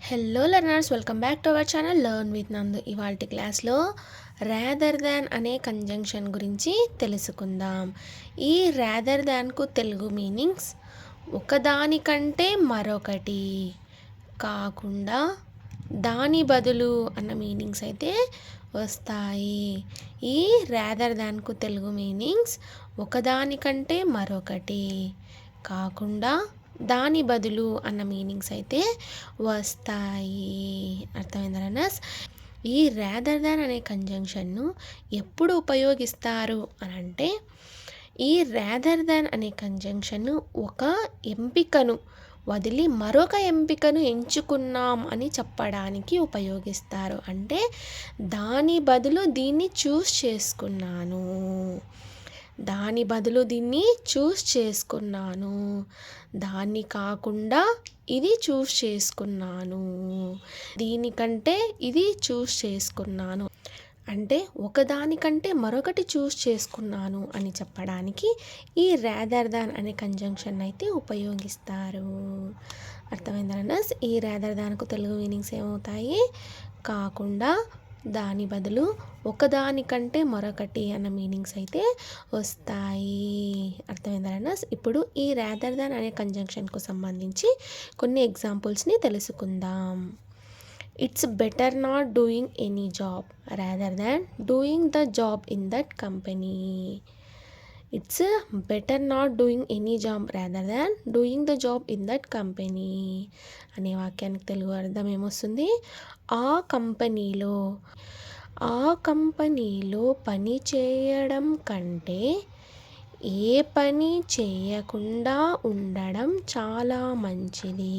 Hello learners, welcome back to our channel learn with నందు. ఇవాల్టి క్లాస్లో రాదర్ దాన్ అనే కంజంక్షన్ గురించి తెలుసుకుందాం. ఈ రాదర్ దాన్కు తెలుగు మీనింగ్స్ ఒకదానికంటే మరొకటి, కాకుండా, దాని బదులు అన్న మీనింగ్స్ అయితే వస్తాయి. ఈ రాదర్ దాన్కు తెలుగు మీనింగ్స్ ఒకదానికంటే మరొకటి, కాకుండా, దాని బదులు అన్న మీనింగ్స్ అయితే వస్తాయి. అర్థమైందా రన్నర్స్? ఈ రాదర్ దాన్ అనే కంజంక్షన్ను ఎప్పుడు ఉపయోగిస్తారు అని అంటే, ఈ రాదర్ దాన్ అనే కంజంక్షన్ను ఒక ఎంపికను వదిలి మరొక ఎంపికను ఎంచుకున్నాం అని చెప్పడానికి ఉపయోగిస్తారు. అంటే దాని బదులు దీన్ని చూస్ చేసుకున్నాను, దాని బదులు దీన్ని చూస్ చేసుకున్నాను, దాన్ని కాకుండా ఇది చూస్ చేసుకున్నాను, దీనికంటే ఇది చూస్ చేసుకున్నాను, అంటే ఒకదానికంటే మరొకటి చూస్ చేసుకున్నాను అని చెప్పడానికి ఈ రాదర్ దాన్ అనే కంజంక్షన్ అయితే ఉపయోగిస్తారు. అర్థమైందా? ఈ రాదర్ దాన్కు తెలుగు మీనింగ్స్ ఏమవుతాయి? కాకుండా, దాని బదులు, ఒకదానికంటే మరొకటి అన్న మీనింగ్స్ అయితే వస్తాయి. అర్థమైందా? ఇప్పుడు ఈ రాదర్ దాన్ అనే కంజంక్షన్కు సంబంధించి కొన్ని ఎగ్జాంపుల్స్ని తెలుసుకుందాం. It's better not doing any job rather than doing the job in that company. It's better not doing any job rather than doing the job in that company అనే వాక్యానికి తెలుగు అర్థం ఏమొస్తుంది? ఆ కంపెనీలో పని చేయడం కంటే ఏ పని చేయకుండా ఉండడం చాలా మంచిది,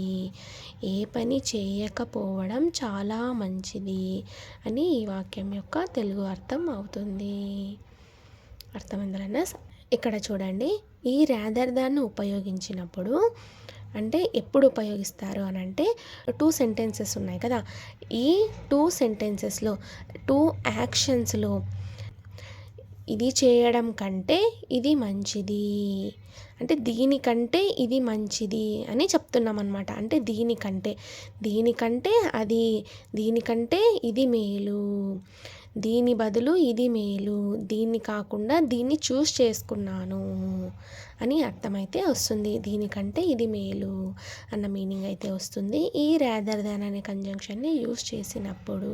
ఏ పని చేయకపోవడం చాలా మంచిది అని ఈ వాక్యం యొక్క తెలుగు అర్థం అవుతుంది. అర్థమైందా? ఇక్కడ చూడండి, ఈ రాదర్ దాన్ని ఉపయోగించినప్పుడు అంటే ఎప్పుడు ఉపయోగిస్తారు అని అంటే, 2 సెంటెన్సెస్ ఉన్నాయి కదా, ఈ 2 సెంటెన్సెస్లో 2 యాక్షన్స్లో ఇది చేయడం కంటే ఇది మంచిది, అంటే దీనికంటే ఇది మంచిది అని చెప్తున్నాం అన్నమాట. అంటే దీనికంటే అది, దీనికంటే ఇది మేలు, దీని బదులు ఇది మేలు, దీన్ని కాకుండా దీన్ని చూస్ చేసుకున్నాను అని అర్థమైతే వస్తుంది. దీనికంటే ఇది మేలు అన్న మీనింగ్ అయితే వస్తుంది ఈ రాదర్ దాన్ అనే కంజంక్షన్ని యూస్ చేసినప్పుడు.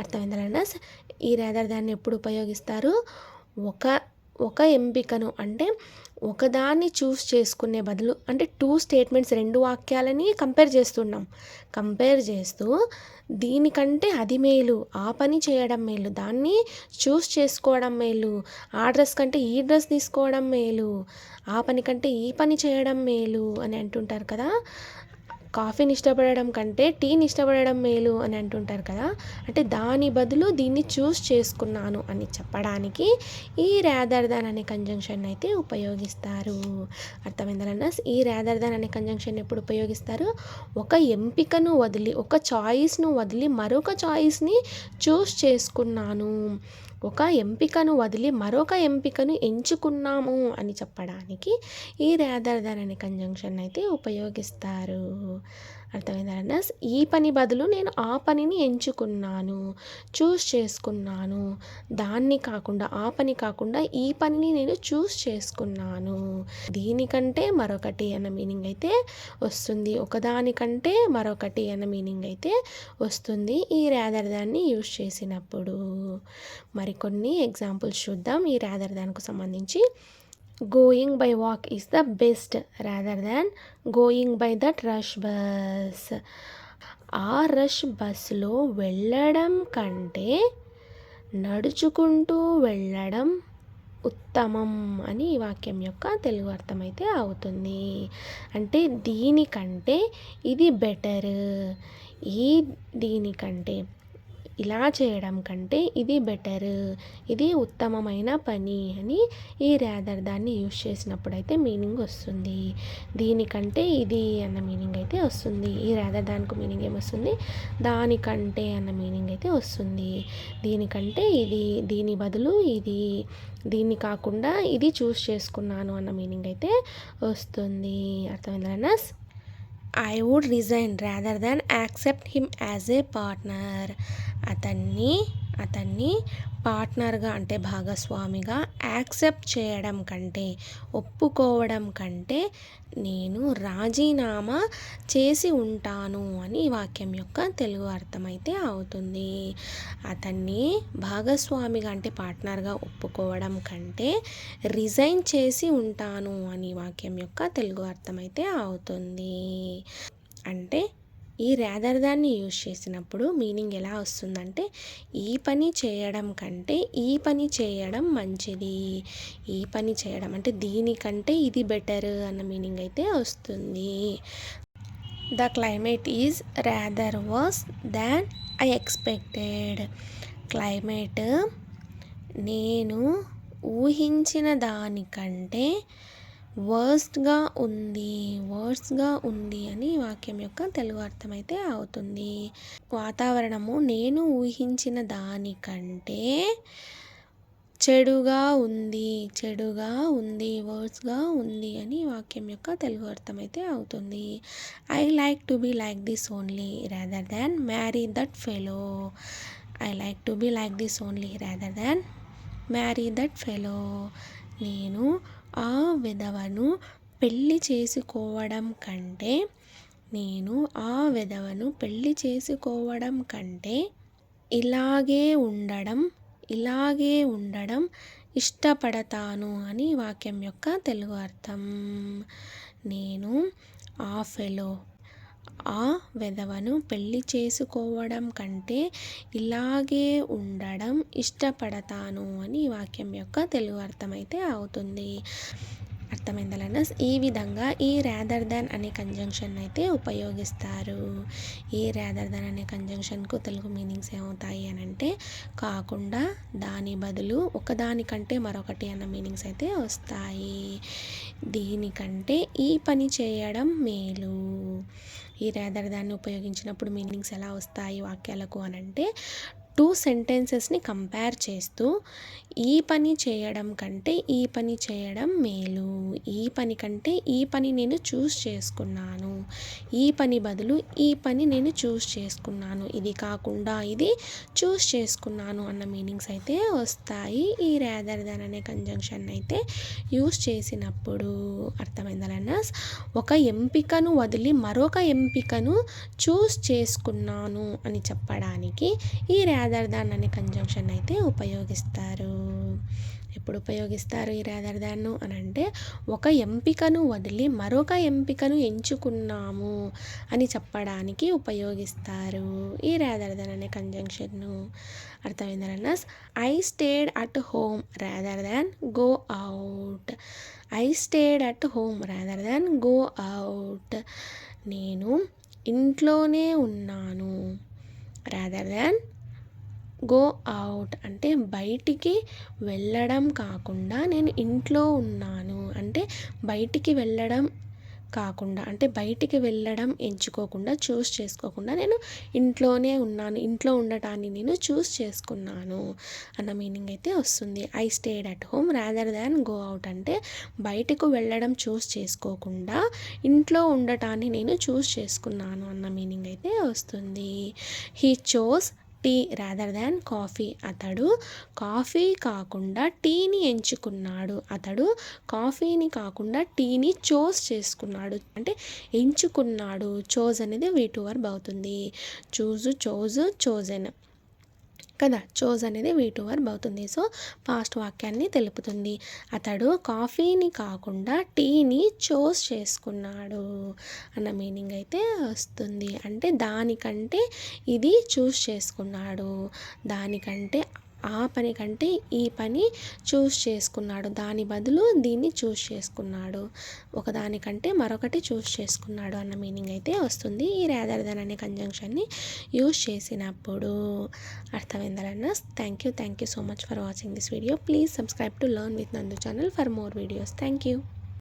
అర్థమైందా? ఈ రాదర్ దాన్ని ఎప్పుడు ఉపయోగిస్తారు? ఒక ఎంపికను, అంటే ఒకదాన్ని చూస్ చేసుకునే బదులు, అంటే 2 స్టేట్మెంట్స్, 2 వాక్యాలని కంపేర్ చేస్తూ దీనికంటే అది మేలు, ఆ పని చేయడం మేలు, దాన్ని చూస్ చేసుకోవడం మేలు, ఆ డ్రెస్ కంటే ఈ డ్రెస్ తీసుకోవడం మేలు, ఆ పని కంటే ఈ పని చేయడం మేలు అని అంటుంటారు కదా. కాఫీని ఇష్టపడడం కంటే టీని ఇష్టపడడం మేలు అని అంటుంటారు కదా. అంటే దాని బదులు దీన్ని చూస్ చేసుకున్నాను అని చెప్పడానికి ఈ రాదర్ దాన్ అనే కంజంక్షన్ అయితే ఉపయోగిస్తారు. అర్థమైందా? ఈ రాదర్ దాన్ అనే కంజంక్షన్ ఎప్పుడు ఉపయోగిస్తారు? ఒక ఎంపికను వదిలి, ఒక చాయిస్ను వదిలి మరొక చాయిస్ని చూస్ చేసుకున్నాను, ఒక ఎంపికను వదిలి మరొక ఎంపికను ఎంచుకున్నాము అని చెప్పడానికి ఈ రాదర్ దాన్ అనే కంజంక్షన్ అయితే ఉపయోగిస్తారు. అర్థమైందా? ఈ పని బదులు నేను ఆ పనిని ఎంచుకున్నాను, చూస్ చేసుకున్నాను, దాన్ని కాకుండా, ఆ పని కాకుండా ఈ పనిని నేను చూస్ చేసుకున్నాను, దీనికంటే మరొకటి అన్న మీనింగ్ అయితే వస్తుంది, ఒకదానికంటే మరొకటి అన్న మీనింగ్ అయితే వస్తుంది ఈ రాదర్ దాన్ని యూస్ చేసినప్పుడు. మరికొన్ని ఎగ్జాంపుల్స్ చూద్దాం ఈ రాదర్ దాన్కు సంబంధించి. Going by walk is the best rather than going by that rush bus. ఆ రష్ బస్లో వెళ్ళడం కంటే నడుచుకుంటూ వెళ్ళడం ఉత్తమం అని ఈ వాక్యం యొక్క తెలుగు అర్థం అయితే అవుతుంది. అంటే దీనికంటే ఇది బెటర్, దీనికంటే ఇలా చేయడం కంటే ఇది బెటర్, ఇది ఉత్తమమైన పని అని ఈ రాదర్ దాన్ని యూస్ చేసినప్పుడు అయితే మీనింగ్ వస్తుంది. దీనికంటే ఇది అన్న మీనింగ్ అయితే వస్తుంది. ఈ రాదర్ దానికి మీనింగ్ ఏమొస్తుంది? దానికంటే అన్న మీనింగ్ అయితే వస్తుంది. దీనికంటే ఇది, దీని బదులు ఇది, దీన్ని కాకుండా ఇది చూస్ చేసుకున్నాను అన్న మీనింగ్ అయితే వస్తుంది. అర్థమైందా? I would resign rather than accept him as a partner. అతన్ని పార్ట్నర్గా అంటే భాగస్వామిగా యాక్సెప్ట్ చేయడం కంటే, ఒప్పుకోవడం కంటే నేను రాజీనామా చేసి ఉంటాను అని ఈ వాక్యం యొక్క తెలుగు అర్థమైతే అవుతుంది. అతన్ని భాగస్వామిగా అంటే పార్ట్నర్గా ఒప్పుకోవడం కంటే రిజైన్ చేసి ఉంటాను అని వాక్యం యొక్క తెలుగు అర్థమైతే అవుతుంది. అంటే ఈ రాదర్ దాన్ని యూజ్ చేసినప్పుడు మీనింగ్ ఎలా వస్తుందంటే ఈ పని చేయడం కంటే ఈ పని చేయడం మంచిది. ఈ పని చేయడం అంటే దీనికంటే ఇది బెటర్ అన్న మీనింగ్ అయితే వస్తుంది. The climate is rather verse than I expected. Climate నేను ఊహించిన దానికంటే వర్స్ట్గా ఉంది అని వాక్యం యొక్క తెలుగు అర్థం అయితే అవుతుంది. వాతావరణము నేను ఊహించిన దానికంటే చెడుగా ఉంది వర్స్గా ఉంది అని వాక్యం యొక్క తెలుగు అర్థం అయితే అవుతుంది. I like to be like this only rather than marry that fellow. I like to be like this only rather than marry that fellow. నేను ఆ విధవను పెళ్లి చేసుకోవడం కంటే ఇలాగే ఉండడం ఇష్టపడతాను అని వాక్యం యొక్క తెలుగు అర్థం. నేను ఆ విధవను పెళ్లి చేసుకోవడం కంటే ఇలాగే ఉండడం ఇష్టపడతాను అని వాక్యం యొక్క తెలుగు అర్థం అయితే అవుతుంది. అర్థమైందలన్నా ఈ విధంగా ఈ రాదర్ దాన్ అనే కంజంక్షన్ అయితే ఉపయోగిస్తారు. ఈ రాదర్ దాన్ అనే కంజంక్షన్కు తెలుగు మీనింగ్స్ ఏమవుతాయి అని అంటే కాకుండా, దాని బదులు, ఒకదానికంటే మరొకటి అన్న మీనింగ్స్ అయితే వస్తాయి. దీనికంటే ఈ పని చేయడం మేలు. ఈ రాదర్ దాన్ని ఉపయోగించినప్పుడు మీనింగ్స్ ఎలా వస్తాయి వాక్యాలకు అనంటే 2 సెంటెన్సెస్ని కంపేర్ చేస్తూ ఈ పని చేయడం కంటే ఈ పని చేయడం మేలు. ఈ పని కంటే ఈ పని నేను చూస్ చేసుకున్నాను. ఈ పని బదులు ఈ పని నేను చూస్ చేసుకున్నాను. ఇది కాకుండా ఇది చూస్ చేసుకున్నాను అన్న మీనింగ్స్ అయితే వస్తాయి ఈ రాదర్ దాన్ అనే కంజంక్షన్ అయితే యూస్ చేసినప్పుడు. అర్థమైందలన్నా ఒక ఎంపికను వదిలి మరొక ఎంపికను చూస్ చేసుకున్నాను అని చెప్పడానికి ఈ రాదర్ దాన్ అనే కంజంక్షన్ అయితే ఉపయోగిస్తారు. ఎప్పుడు ఉపయోగిస్తారు ఈ రాదర్ దాన్ను అని అంటే ఒక ఎంపికను వదిలి మరొక ఎంపికను ఎంచుకున్నాము అని చెప్పడానికి ఉపయోగిస్తారు ఈ రాదర్ దాన్ అనే కంజంక్షన్ను. అర్థమైందన్నా I stayed at home rather than go out. I stayed at home rather than go out. నేను ఇంట్లోనే ఉన్నాను రాదర్ దాన్ గో అవుట్. అంటే బయటికి వెళ్ళడం కాకుండా నేను ఇంట్లో ఉన్నాను అంటే బయటికి వెళ్ళడం కాకుండా, అంటే బయటికి వెళ్ళడం ఎంచుకోకుండా, చూస్ చేసుకోకుండా నేను ఇంట్లోనే ఉన్నాను, ఇంట్లో ఉండటాన్ని నేను చూస్ చేసుకున్నాను అన్న మీనింగ్ అయితే వస్తుంది. I stayed at home rather than go out అంటే బయటకు వెళ్ళడం చూస్ చేసుకోకుండా ఇంట్లో ఉండటాన్ని నేను చూస్ చేసుకున్నాను అన్న మీనింగ్ అయితే వస్తుంది. He chose tea rather than coffee. అతడు కాఫీ కాకుండా టీని ఎంచుకున్నాడు. అతడు కాఫీని కాకుండా టీని చోస్ చేసుకున్నాడు అంటే ఎంచుకున్నాడు. చోజ్ అనేది V2 వర్బ్ అవుతుంది. చూజు, చోజ్, చోజెన్ కదా. చోజ్ అనేది V2 వర్బ్ అవుతుంది. సో పాస్ట్ వాక్యాన్ని తెలుపుతుంది. అతడు కాఫీని కాకుండా టీని చూస్ చేసుకున్నాడు అన్న మీనింగ్ అయితే వస్తుంది. అంటే దానికంటే ఇది చూస్ చేసుకున్నాడు, దానికంటే ఆ పని కంటే ఈ పని చూస్ చేసుకున్నాడు, దాని బదులు దీన్ని చూస్ చేసుకున్నాడు, ఒకదానికంటే మరొకటి చూస్ చేసుకున్నాడు అన్న మీనింగ్ అయితే వస్తుంది ఈ రాదర్ దాన్ అనే కంజంక్షన్ని యూస్ చేసినప్పుడు. అర్థమైందలన్నా. Thank you so much for watching this video. Please subscribe to learn with Nandu channel for more videos. Thank you.